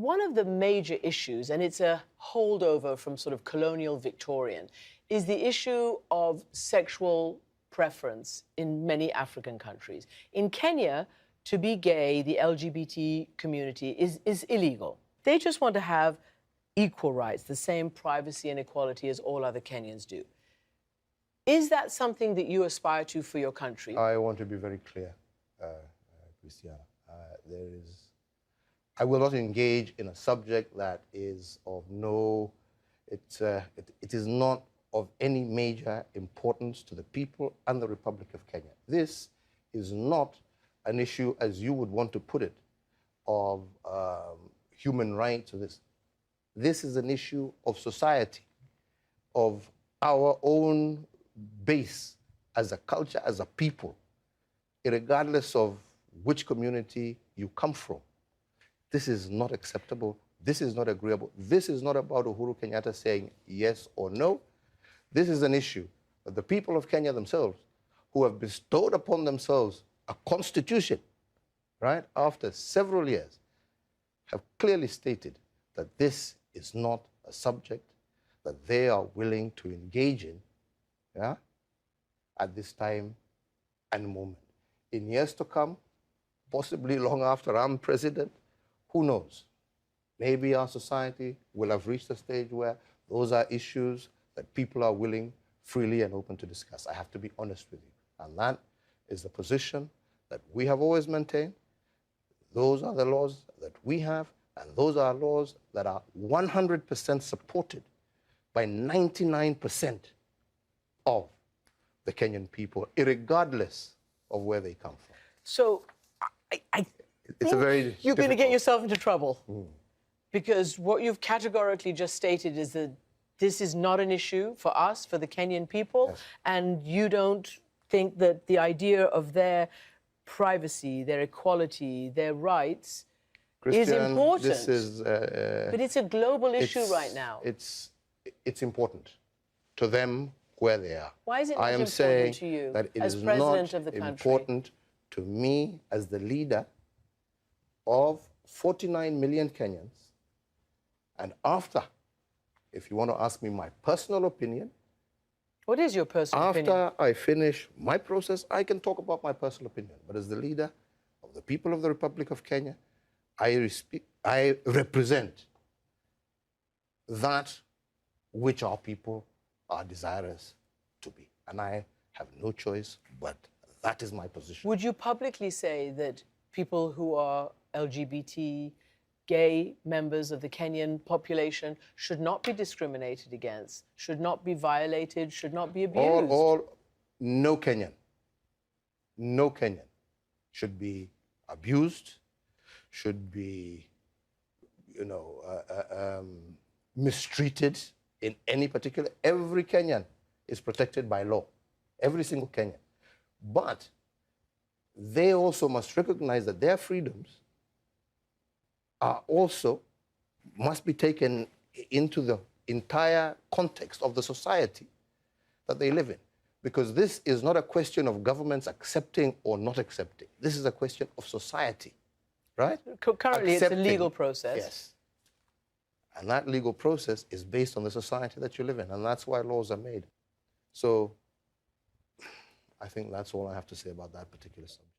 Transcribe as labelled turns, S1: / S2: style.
S1: one of the major issues, and it's a holdover from sort of colonial Victorian, is the issue of sexual preference in many African countries. In Kenya, to be gay, the LGBT community is illegal. They just want to have equal rights, the same privacy and equality as all other Kenyans do. Is that something that you aspire to for your country?
S2: I want to be very clear, Christiana. I will not engage in a subject that is of no, it is not of any major importance to the people and the Republic of Kenya. This is not an issue, as you would want to put it, of human rights or this. This is an issue of society, of our own base as a culture, as a people, regardless of which community you come from. This is not acceptable. This is not agreeable. This is not about Uhuru Kenyatta saying yes or no. This is an issue that the people of Kenya themselves, who have bestowed upon themselves a constitution, right, after several years, have clearly stated that this is not a subject that they are willing to engage in, yeah, at this time and moment. In years to come, possibly long after I'm president, who knows? Maybe our society will have reached a stage where those are issues that people are willing, freely and open to discuss. I have to be honest with you. And that is the position that we have always maintained. Those are the laws that we have, and those are laws that are 100% supported by 99% of the Kenyan people, irregardless of where they come from.
S1: So
S2: It's a very
S1: you're going to get yourself into trouble.
S2: Mm.
S1: Because what you've categorically just stated is that this is not an issue for us, for the Kenyan people,
S2: yes.
S1: And you don't think that the idea of their privacy, their equality, their rights is important.
S2: This is,
S1: but it's a global issue right now.
S2: It's important to them where they are.
S1: Why is it not
S2: I am
S1: important
S2: saying
S1: to you
S2: that it
S1: as
S2: is
S1: president
S2: not
S1: of the country?
S2: Important to me as the leader of 49 million Kenyans. And after, if you want to ask me my personal opinion,
S1: what is your personal opinion?
S2: After I finish my process, I can talk about my personal opinion. But as the leader of the people of the Republic of Kenya, I represent that which our people are desirous to be. And I have no choice, but that is my position.
S1: Would you publicly say that people who are LGBT, gay members of the Kenyan population should not be discriminated against, should not be violated, should not be abused?
S2: No Kenyan should be abused, should be, mistreated in any particular. Every Kenyan is protected by law, every single Kenyan. But they also must recognize that their freedoms are also must be taken into the entire context of the society that they live in. Because this is not a question of governments accepting or not accepting. This is a question of society, right?
S1: Currently,
S2: accepting,
S1: it's a legal process.
S2: Yes. And that legal process is based on the society that you live in, and that's why laws are made. So I think that's all I have to say about that particular subject.